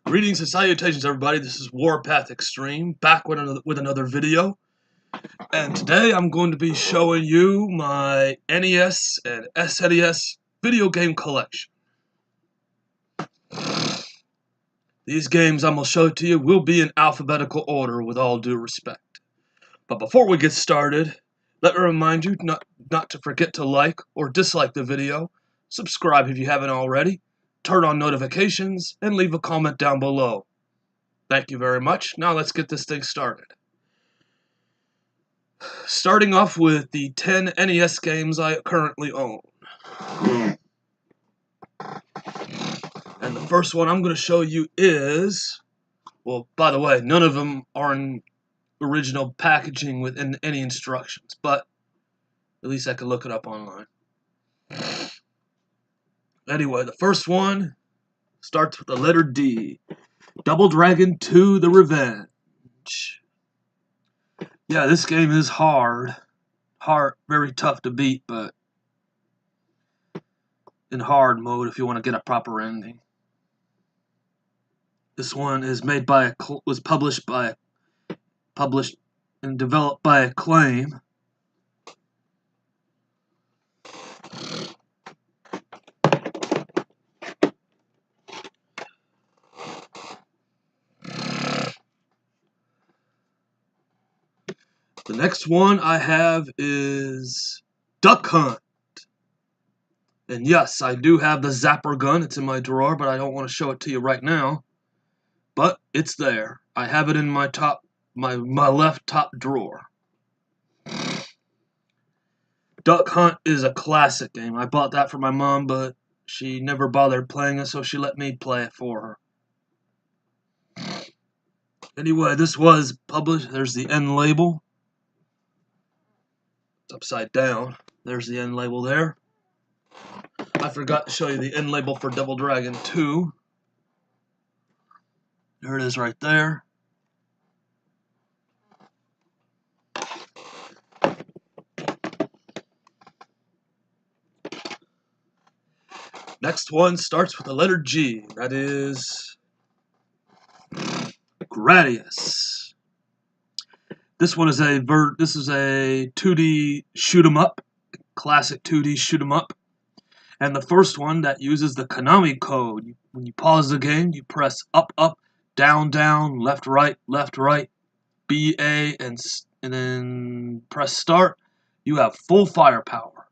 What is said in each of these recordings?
Greetings and salutations, everybody. This is Warpath Extreme, back with another video. And today I'm going to be showing you my NES and SNES video game collection. These games I'm going to show to you will be in alphabetical order with all due respect. But before we get started, let me remind you not to forget to like or dislike the video, subscribe if you haven't already, turn on notifications, and leave a comment down below. Thank you very much. Now let's get this thing started. Starting off with the 10 NES games I currently own. And the first one I'm going to show you is, well, by the way, none of them are in original packaging with any instructions, but at least I can look it up online. Anyway, the first one starts with the letter D. Double Dragon 2: The Revenge. Yeah, this game is hard, very tough to beat, but in hard mode if you want to get a proper ending. This one is made by was published and developed by Acclaim. The next one I have is Duck Hunt. And yes, I do have the zapper gun. It's in my drawer, but I don't want to show it to you right now. But it's there. I have it in my left top drawer. Duck Hunt is a classic game. I bought that for my mom, but she never bothered playing it, so she let me play it for her. Anyway, this was published. There's the end label. It's upside down. There's the end label there. I forgot to show you the end label for Double Dragon 2. There it is right there. Next one starts with the letter G. That is Gradius. This one is a 2D shoot 'em up, classic 2D shoot 'em up. And the first one that uses the Konami code. When you pause the game, you press up, up, down, down, left, right, B, A, and then press start. You have full firepower.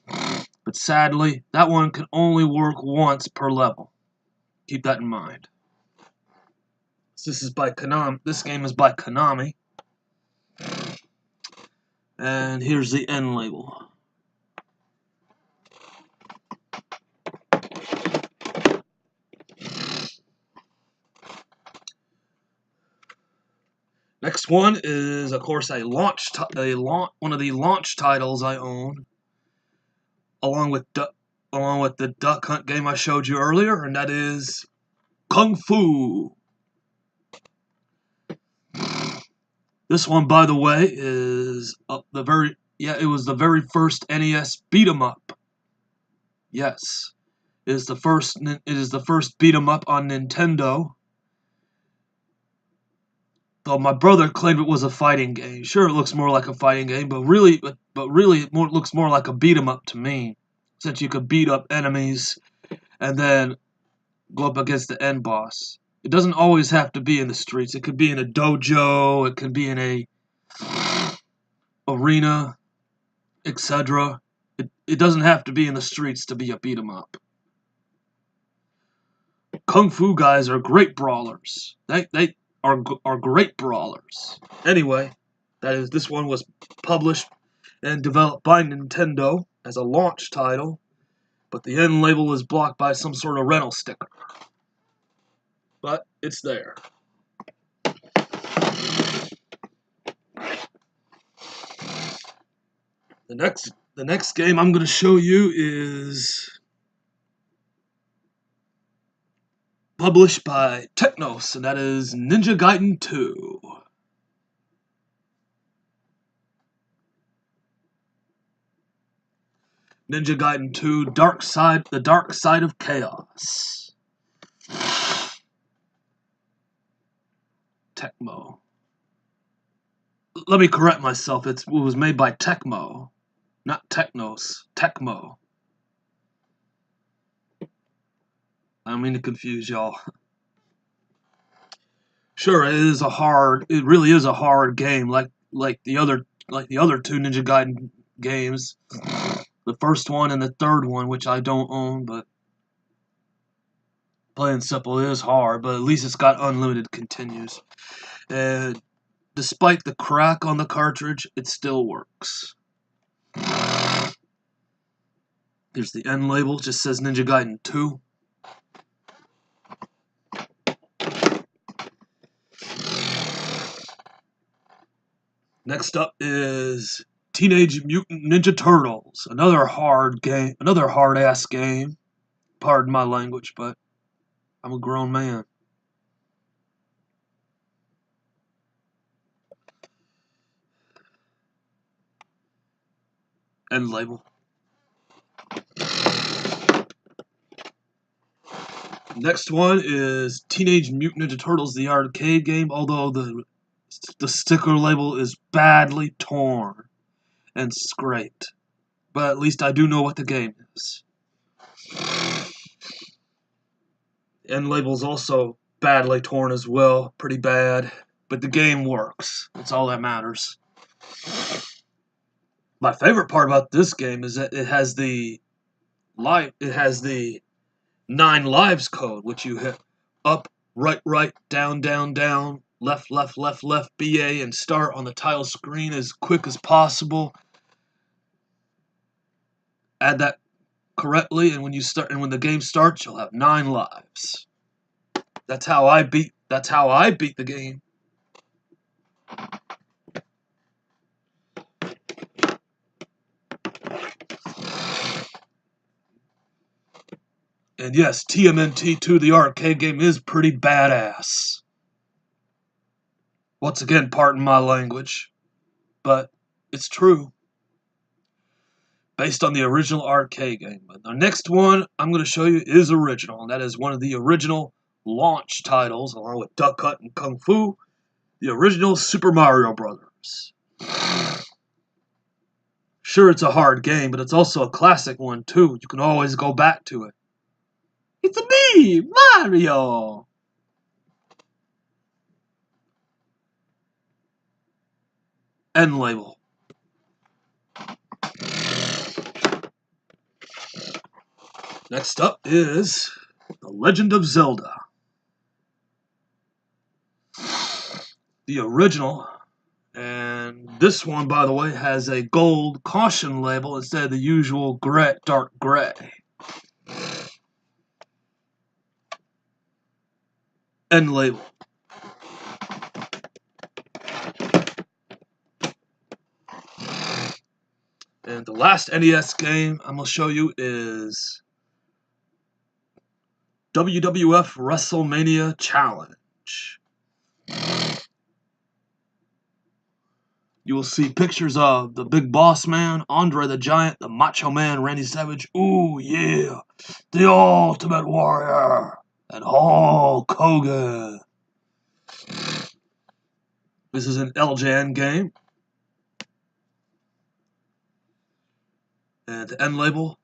But sadly, that one can only work once per level. Keep that in mind. This is by Konami. This game is by Konami. And here's the end label. Next one is, of course, one of the launch titles I own, along with the Duck Hunt game I showed you earlier, and that is Kung Fu. This one, by the way, is it was the very first NES beat 'em up. Yes, it is the first beat 'em up on Nintendo. Though my brother claimed it was a fighting game. Sure, it looks more like a fighting game, but really it looks more like a beat 'em up to me, since you could beat up enemies and then go up against the end boss. It doesn't always have to be in the streets. It could be in a dojo. It could be in a arena, etc. It doesn't have to be in the streets to be a beat 'em up. Kung Fu guys are great brawlers. They are great brawlers. Anyway, this one was published and developed by Nintendo as a launch title, but the end label is blocked by some sort of rental sticker. But it's there. The next game I'm going to show you is published by Technos, and that is Ninja Gaiden II. Ninja Gaiden II: The Dark Side of Chaos. Tecmo. Let me correct myself. It was made by Tecmo, not Technos. Tecmo. I don't mean to confuse y'all. Sure, it really is a hard game, like the other two Ninja Gaiden games. The first one and the third one, which I don't own, but plain simple, it is hard, but at least it's got unlimited continues. And despite the crack on the cartridge, it still works. Here's the end label, it just says Ninja Gaiden 2. Next up is Teenage Mutant Ninja Turtles, another hard-ass game. Pardon my language, but I'm a grown man. End label. Next one is Teenage Mutant Ninja Turtles, the arcade game, although the sticker label is badly torn and scraped. But at least I do know what the game is. End label's also badly torn as well, pretty bad. But the game works. That's all that matters. My favorite part about this game is that it has the 9 lives code, which you hit up, right, down, left, BA, and start on the tile screen as quick as possible. Add that correctly, and when the game starts, you'll have 9 lives. That's how I beat the game. And yes, TMNT 2, the arcade game, is pretty badass. Once again, pardon my language, but it's true. Based on the original arcade game. But the next one I'm going to show you is original, and that is one of the original launch titles, along with Duck Hunt and Kung Fu, the original Super Mario Brothers. Sure, it's a hard game, but it's also a classic one, too. You can always go back to it. It's me, Mario! End label. Next up is The Legend of Zelda. The original, and this one, by the way, has a gold caution label instead of the usual dark gray. End label. And the last NES game I'm going to show you is WWF WrestleMania Challenge. You will see pictures of the Big Boss Man, Andre the Giant, the Macho Man, Randy Savage, ooh yeah, the Ultimate Warrior, and Hulk Hogan. This is an LJN game. And the end label.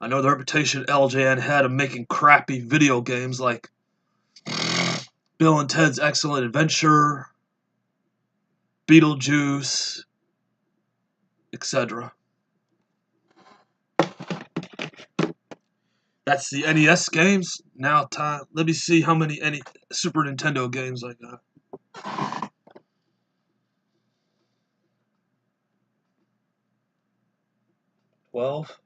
I know the reputation LJN had of making crappy video games like Bill and Ted's Excellent Adventure, Beetlejuice, etc. That's the NES games. Now let me see how many Super Nintendo games I got. 12.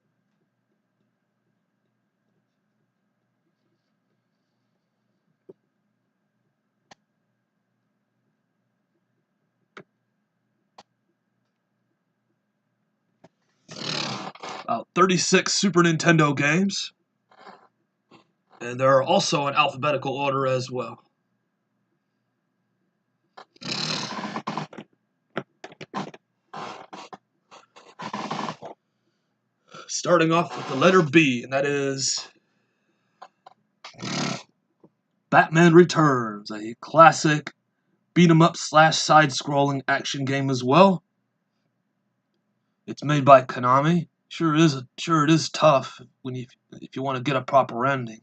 About 36 Super Nintendo games. And they're also in alphabetical order as well. Starting off with the letter B, and that is Batman Returns, a classic beat 'em up / side-scrolling action game as well. It's made by Konami. Sure it is tough if you want to get a proper ending.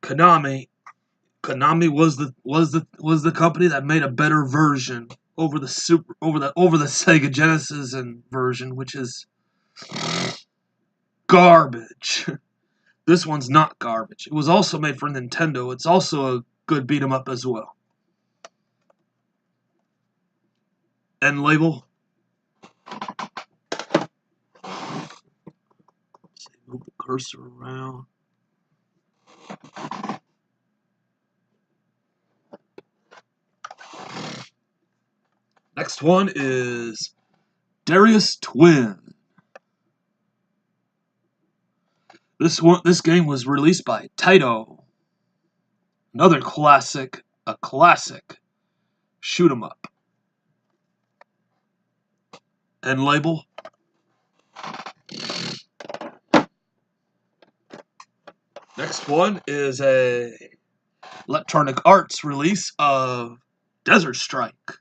Konami was the company that made a better version over the Sega Genesis version, which is garbage. This one's not garbage. It was also made for Nintendo. It's also a good beat 'em up as well. End label. Move the cursor around. Next one is Darius Twin. This game was released by Taito. Another classic, a classic shoot 'em up. End label. Next one is a Electronic Arts release of Desert Strike.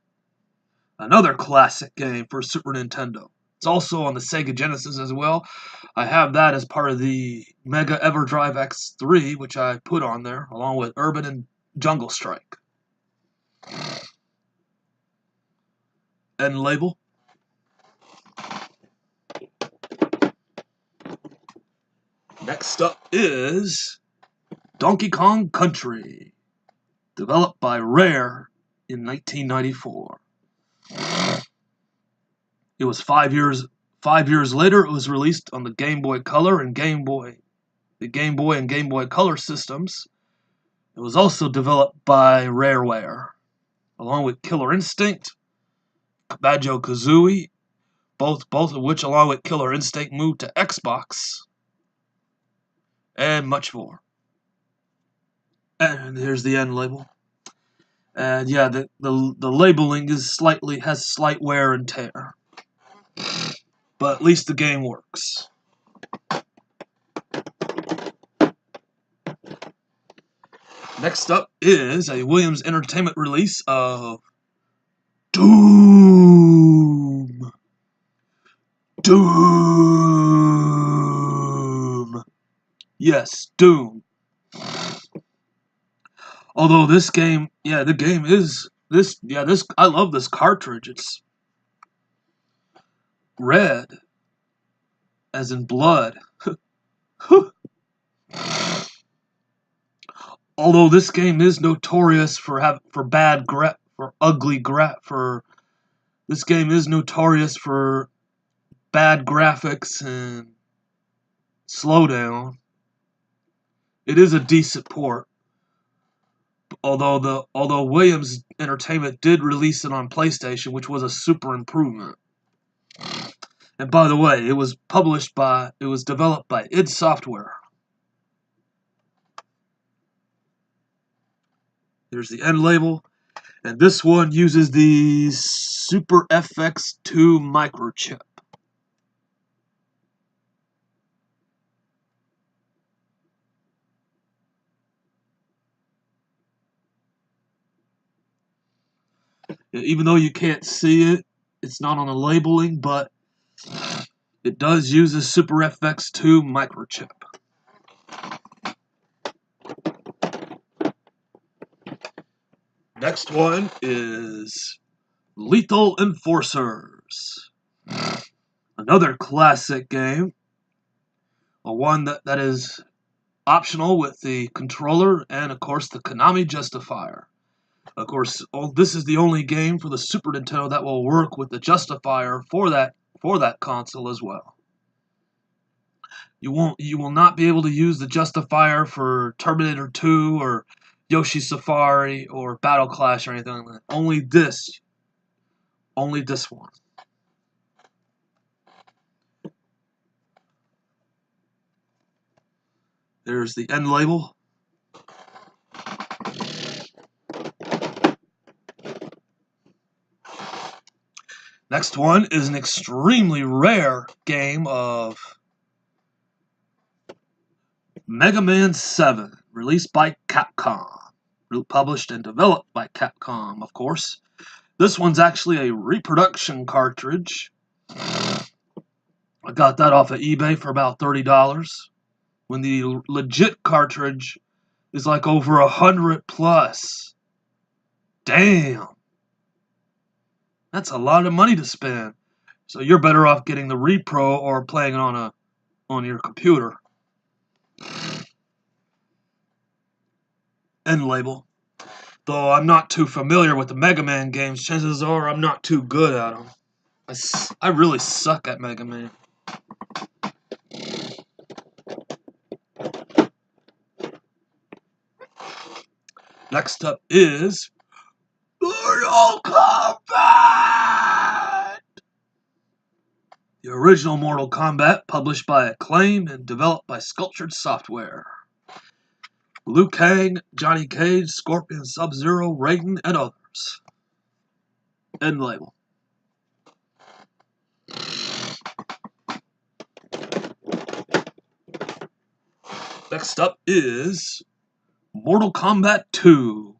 Another classic game for Super Nintendo. It's also on the Sega Genesis as well. I have that as part of the Mega EverDrive X3, which I put on there, along with Urban and Jungle Strike. End label. Next up is Donkey Kong Country, developed by Rare in 1994. It was 5 years later. It was released on the Game Boy Color and Game Boy Color systems. It was also developed by Rareware, along with Killer Instinct, Banjo-Kazooie, both of which, along with Killer Instinct, moved to Xbox, and much more. And here's the end label. And yeah, the labeling has slight wear and tear, but at least the game works. Next up is a Williams Entertainment release of Doom. Yes, Doom. Although this game, I love this cartridge. It's red, as in blood. Although this game is notorious this game is notorious for bad graphics and slowdown. It is a decent port. Although Williams Entertainment did release it on PlayStation, which was a super improvement. And by the way, it was developed by id Software. There's the end label, and this one uses the Super FX2 microchip. Even though you can't see it, it's not on the labeling, but it does use a Super FX2 microchip. Next one is Lethal Enforcers. Another classic game. One that is optional with the controller and, of course, the Konami Justifier. Of course, this is the only game for the Super Nintendo that will work with the Justifier for that console as well. You will not be able to use the Justifier for Terminator 2 or Yoshi Safari or Battle Clash or anything like that. Only this one. There's the end label. Next one is an extremely rare game of Mega Man 7, released by Capcom. published and developed by Capcom, of course. This one's actually a reproduction cartridge. I got that off of eBay for about $30, when the legit cartridge is like over 100 plus. Damn. That's a lot of money to spend. So you're better off getting the Repro or playing it on your computer. End label. Though I'm not too familiar with the Mega Man games, chances are I'm not too good at them. I really suck at Mega Man. Next up is Mortal Kombat! The original Mortal Kombat, published by Acclaim and developed by Sculptured Software. Liu Kang, Johnny Cage, Scorpion, Sub-Zero, Raiden, and others. End label. Next up is Mortal Kombat II.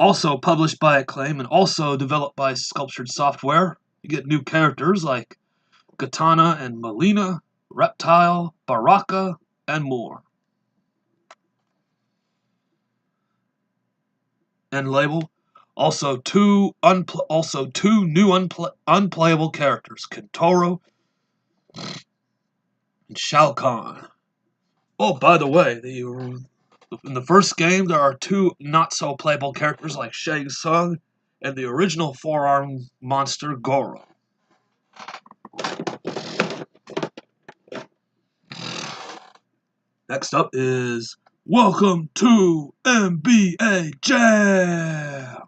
Also published by Acclaim and also developed by Sculptured Software. You get new characters like Katana and Melina, Reptile, Baraka, and more. End label. Also two new unplayable characters, Kentaro and Shao Kahn. Oh, by the way, in the first game there are two not-so-playable characters like Shang Tsung and the original four-armed monster Goro. Next up is Welcome to NBA Jam!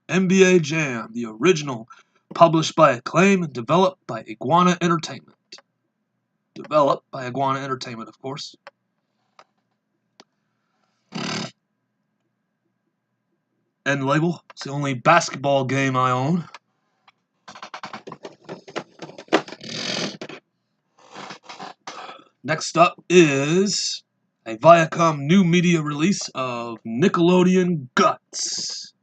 NBA Jam, the original, published by Acclaim and developed by Iguana Entertainment. Developed by Iguana Entertainment, of course. End label. It's the only basketball game I own. Next up is a Viacom new media release of Nickelodeon Guts.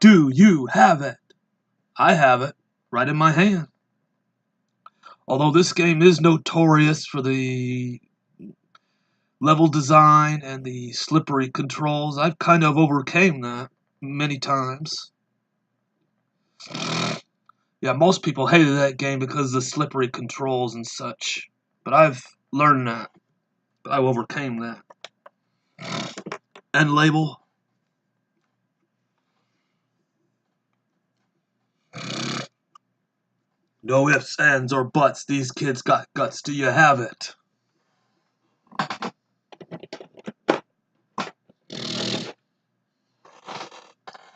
Do you have it? I have it, right in my hand. Although this game is notorious for the level design and the slippery controls, I've kind of overcame that many times. Yeah, most people hated that game because of the slippery controls and such. But I've learned that. But I overcame that. End label. No ifs, ands, or buts. These kids got guts. Do you have it?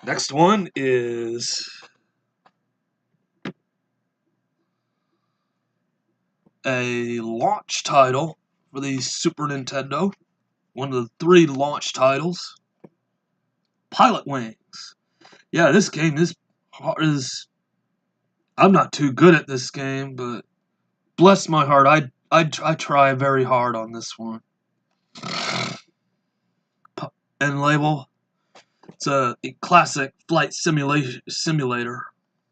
Next one is a launch title for the Super Nintendo. One of the 3 launch titles. Pilot Wings. Yeah, this game is I'm not too good at this game, but bless my heart, I try very hard on this one. End label. It's a classic flight simulator.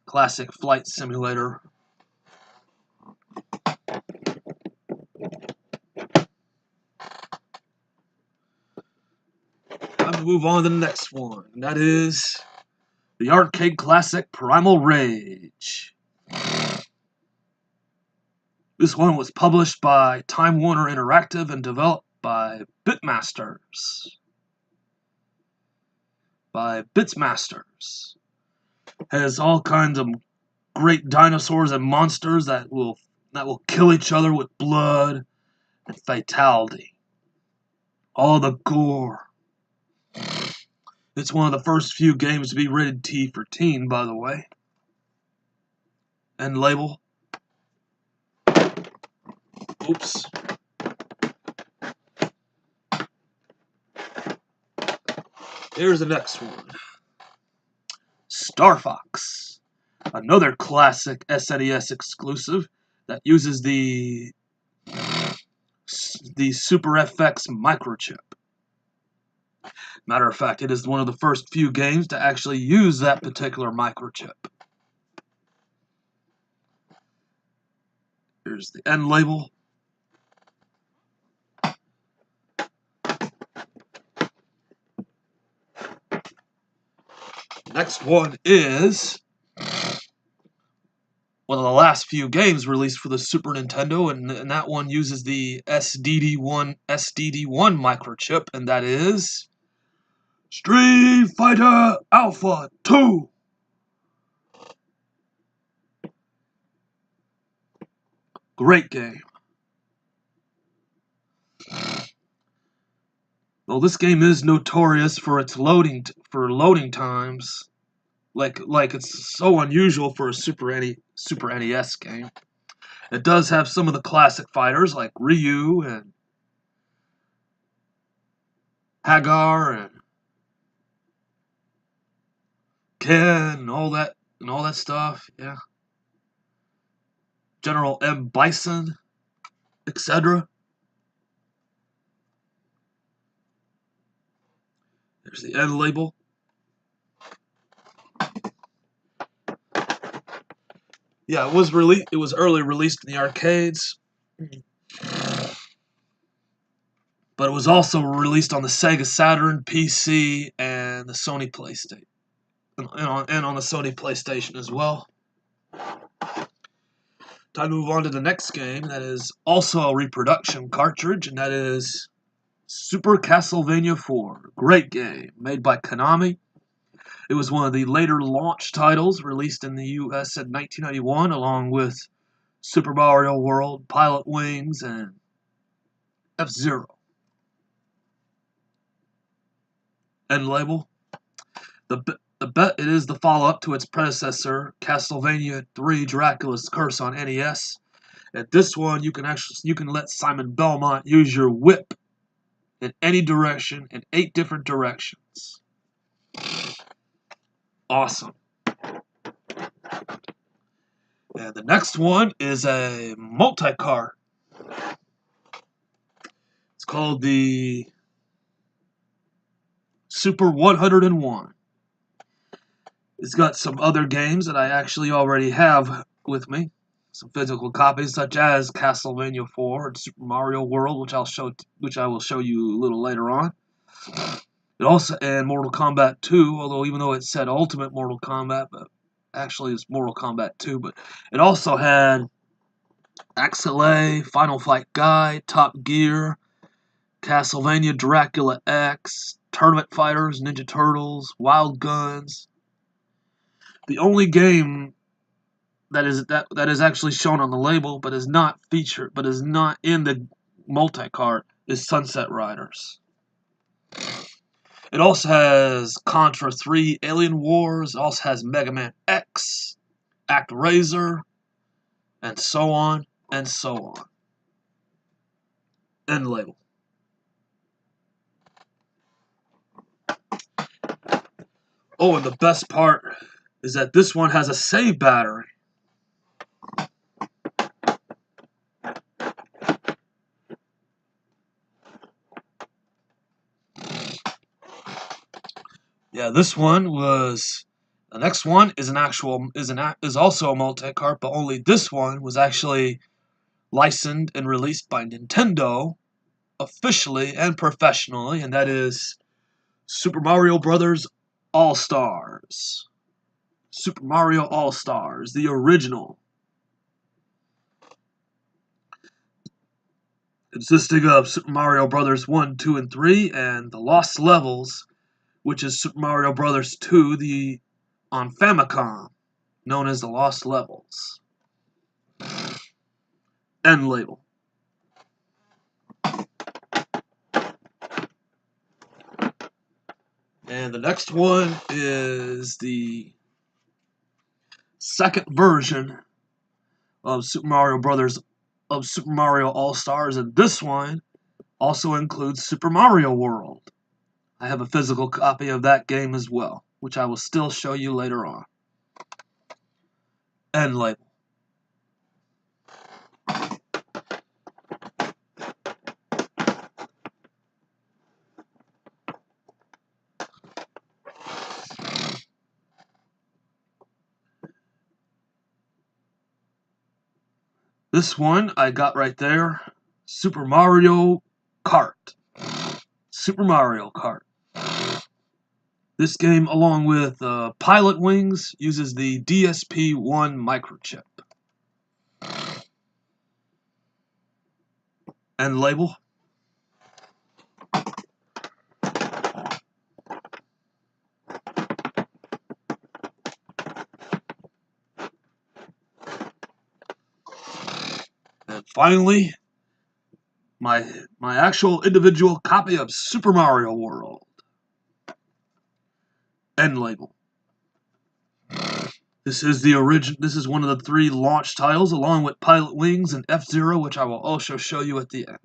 Classic flight simulator. I'm going to move on to the next one, and that is the arcade classic Primal Rage. This one was published by Time Warner Interactive and developed by Bitmasters. Has all kinds of great dinosaurs and monsters that will kill each other with blood and fatality. All the gore. It's one of the first few games to be rated T for teen, by the way. End label. Oops. Here's the next one. Star Fox. Another classic SNES exclusive that uses the Super FX microchip. Matter of fact, it is one of the first few games to actually use that particular microchip. Here's the end label. Next one is one of the last few games released for the Super Nintendo, and that one uses the SDD1 microchip, and that is Street Fighter Alpha 2. Great game. Well, this game is notorious for its loading times, like it's so unusual for a Super NES game. It does have some of the classic fighters like Ryu and Hagar and Ken and all that stuff. Yeah, General M. Bison, etc. There's the end label. Yeah, it was early released in the arcades, but it was also released on the Sega Saturn, PC, and the Sony PlayStation, and on the Sony PlayStation as well. Time to move on to the next game. That is also a reproduction cartridge, and that is Super Castlevania IV. Great game made by Konami. It was one of the later launch titles released in the US in 1991, along with Super Mario World, Pilot Wings, and F-Zero. End label. It is the follow-up to its predecessor, Castlevania III: Dracula's Curse on NES. At this one, you can let Simon Belmont use your whip in any direction in 8 different directions. Awesome. And the next one is a Multicart. It's called the Super 101. It's got some other games that I actually already have with me. Some physical copies, such as Castlevania IV and Super Mario World, which I will show you a little later on. It also and Mortal Kombat 2, although even though it said Ultimate Mortal Kombat, but actually it's Mortal Kombat 2. But it also had XLA, Final Fight Guide, Top Gear, Castlevania Dracula X, Tournament Fighters, Ninja Turtles, Wild Guns. The only game that is actually shown on the label, but is not in the Multicart, is Sunset Riders. It also has Contra 3, Alien Wars. It also has Mega Man X, ActRaiser, and so on and so on. End label. Oh, and the best part is that this one has a save battery. Yeah, this one was. The next one is also a multi-cart, but only this one was actually licensed and released by Nintendo officially and professionally, and that is Super Mario Brothers All-Stars. Super Mario All-Stars, the original. Consisting of Super Mario Brothers 1, 2, and 3, and the Lost Levels, which is Super Mario Brothers 2, on Famicom, known as the Lost Levels. End label. And the next one is the second version of Super Mario All-Stars, and this one also includes Super Mario World. I have a physical copy of that game as well, which I will still show you later on. End label. This one I got right there. Super Mario Kart. Super Mario Kart. This game, along with Pilot Wings, uses the DSP-1 microchip. End label. And finally, my actual individual copy of Super Mario World. End label. This is the origin. This is one of the 3 launch titles, along with Pilot Wings and F-Zero, which I will also show you at the end.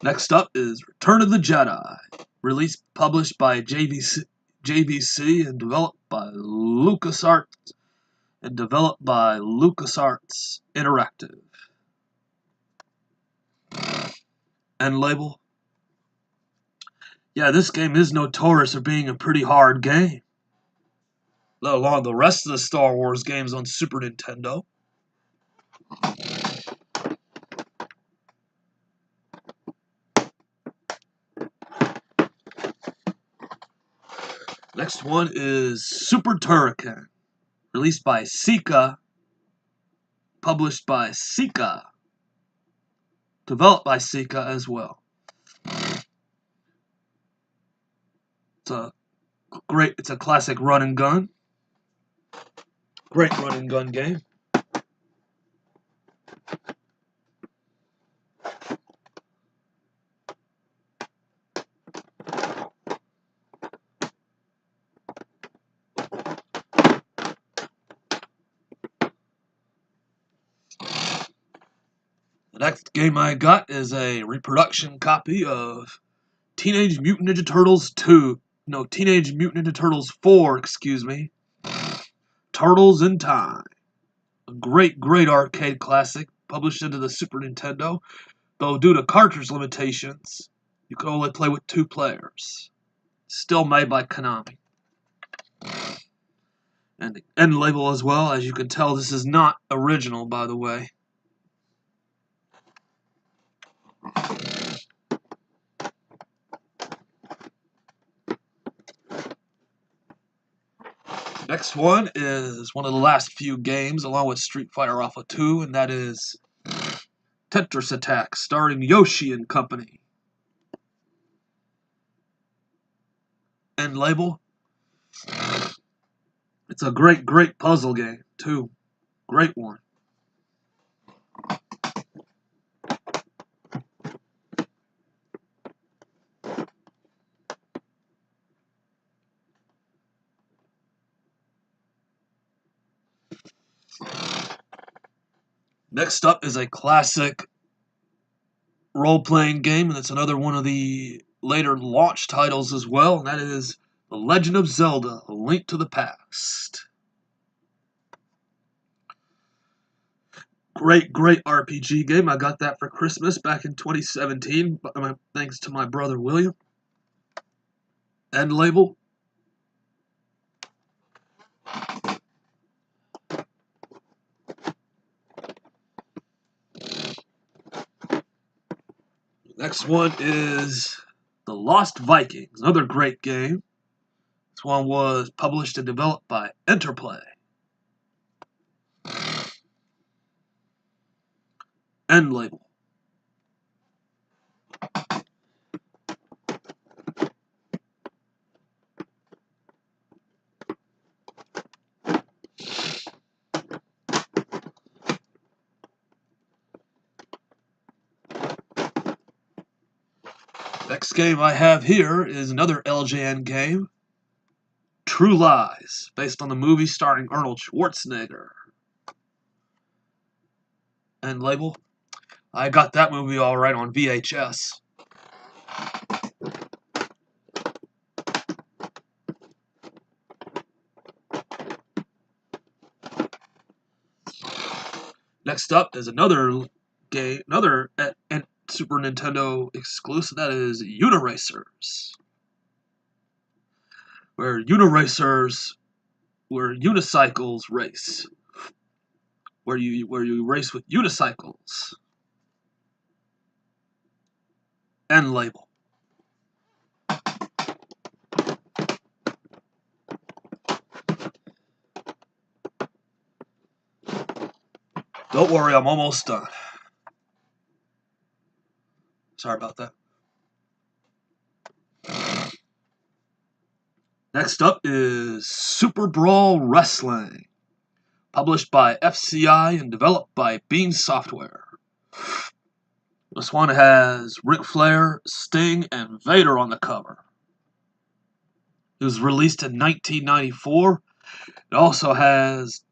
Next up is Return of the Jedi, published by JVC and developed by LucasArts Interactive. End label. Yeah, this game is notorious for being a pretty hard game, let alone the rest of the Star Wars games on Super Nintendo. Next one is Super Turrican, released by Sika, published by Sika, developed by Sika as well. It's a classic run and gun. Great run and gun game. The next game I got is a reproduction copy of Teenage Mutant Ninja Turtles 2. No, Teenage Mutant Ninja Turtles 4, excuse me. Turtles in Time. A great arcade classic, published into the Super Nintendo, though due to cartridge limitations, you could only play with 2 players. Still made by Konami. And the end label as well, as you can tell, this is not original, by the way. Next one is one of the last few games, along with Street Fighter Alpha 2, and that is Tetris Attack, starring Yoshi and company. End label. It's a great puzzle game, too. Great one. Next up is a classic role-playing game, and it's another one of the later launch titles as well, and that is The Legend of Zelda, A Link to the Past. Great RPG game. I got that for Christmas back in 2017, thanks to my brother William. End label. Next one is The Lost Vikings, another great game. This one was published and developed by Interplay. End label. Next game I have here is another LJN game, True Lies, based on the movie starring Arnold Schwarzenegger. End label. I got that movie alright on VHS. Next up is another game, another Super Nintendo exclusive, that is Uniracers. Where unicycles race. Where you race with unicycles. End label. Don't worry, I'm almost done. Sorry about that. Next up is Super Brawl Wrestling, published by FCI and developed by Bean Software. This one has Ric Flair, Sting, and Vader on the cover. It was released in 1994. It also has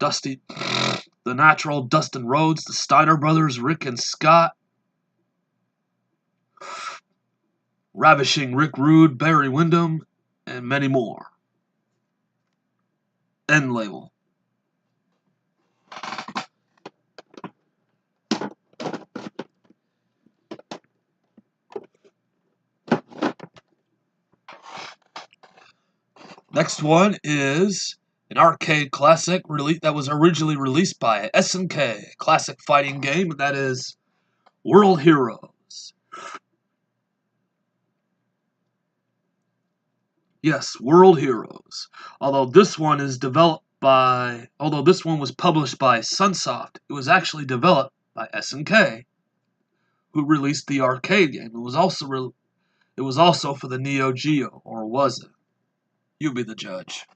the Natural, Dustin Rhodes, the Steiner Brothers, Rick and Scott, Ravishing Rick Rude, Barry Windham, and many more. End label. Next one is an arcade classic that was originally released by SNK, classic fighting game, and that is World Heroes. Yes, World Heroes. Although this one was published by Sunsoft, it was actually developed by SNK, who released the arcade game. It was also for the Neo Geo, or was it? You be the judge.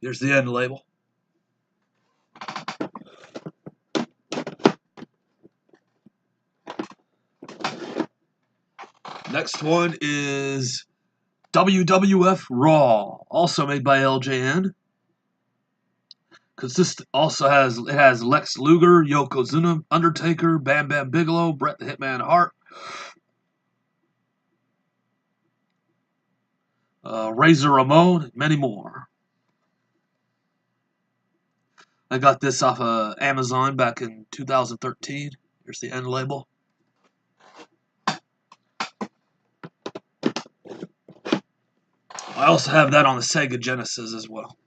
Here's the end label. Next one is WWF Raw, also made by LJN. It has Lex Luger, Yokozuna, Undertaker, Bam Bam Bigelow, Bret the Hitman Hart, Razor Ramon, and many more. I got this off of Amazon back in 2013. Here's the end label. I also have that on the Sega Genesis as well.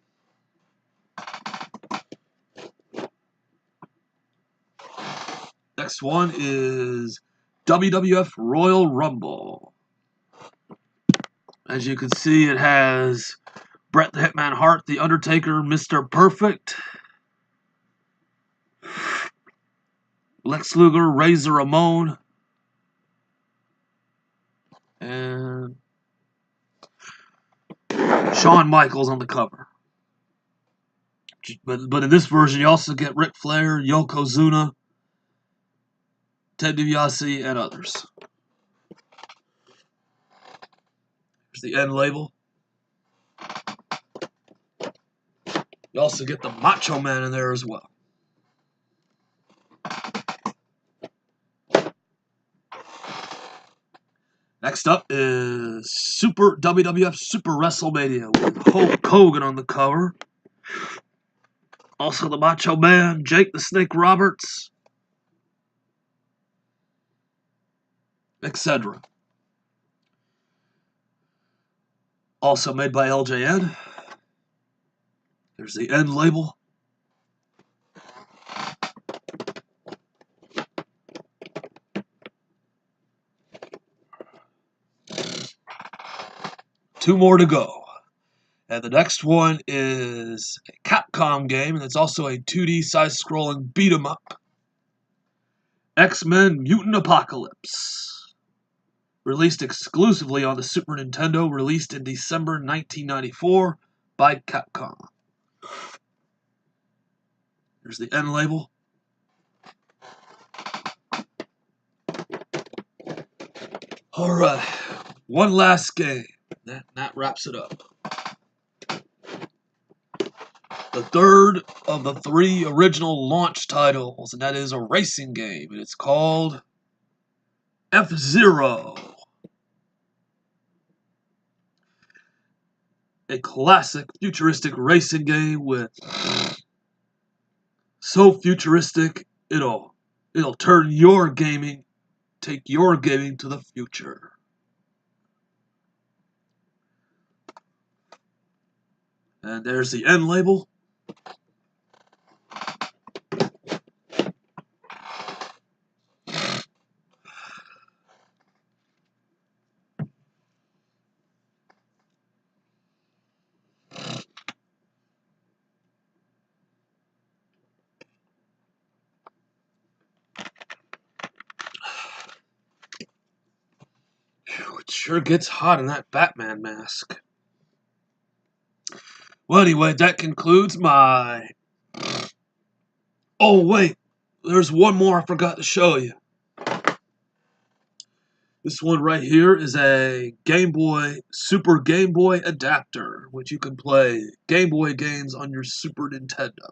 Next one is WWF Royal Rumble. As you can see, it has Bret the Hitman Hart, The Undertaker, Mr. Perfect, Lex Luger, Razor Ramon, and Shawn Michaels on the cover. But in this version, you also get Ric Flair, Yokozuna, Ted DiBiase, and others. Here's the end label. You also get the Macho Man in there as well. Next up is WWF Super WrestleMania with Hulk Hogan on the cover. Also the Macho Man, Jake the Snake Roberts, etc. Also made by LJN. There's the end label. Two more to go. And the next one is a Capcom game, and it's also a 2D side-scrolling beat-em-up. X-Men Mutant Apocalypse. Released exclusively on the Super Nintendo, released in December 1994 by Capcom. Here's the end label. Alright, one last game. That wraps it up. The third of the three original launch titles, and that is a racing game, and it's called F-Zero. A classic futuristic racing game with so futuristic, it'll turn your gaming, take your gaming to the future. And there's the end label. It sure gets hot in that Batman mask. Well, anyway, that concludes my... Oh, wait. There's one more I forgot to show you. This one right here is a Game Boy, Super Game Boy adapter, which you can play Game Boy games on your Super Nintendo.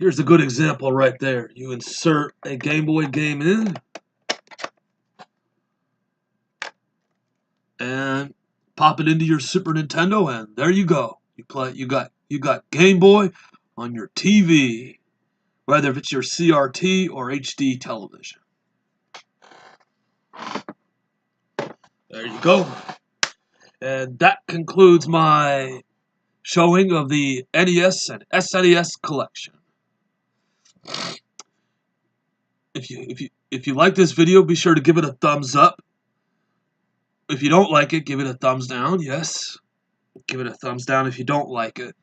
Here's a good example right there. You insert a Game Boy game in, and pop it into your Super Nintendo, and there you go. You got Game Boy on your TV, whether it's your CRT or HD television. There you go. And that concludes my showing of the NES and SNES collection. If you like this video, be sure to give it a thumbs up. If you don't like it, give it a thumbs down. Yes, give it a thumbs down if you don't like it.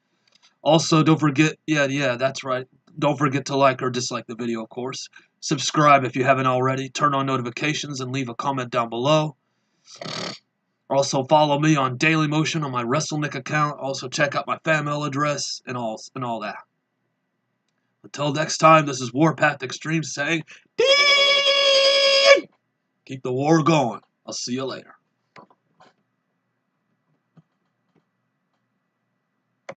Also, don't forget, yeah, that's right. Don't forget to like or dislike the video, of course. Subscribe if you haven't already. Turn on notifications and leave a comment down below. Also, follow me on Dailymotion on my WrestleMania account. Also, check out my fan mail address and all that. Until next time, this is Warpath Extreme saying, keep the war going. I'll see you later.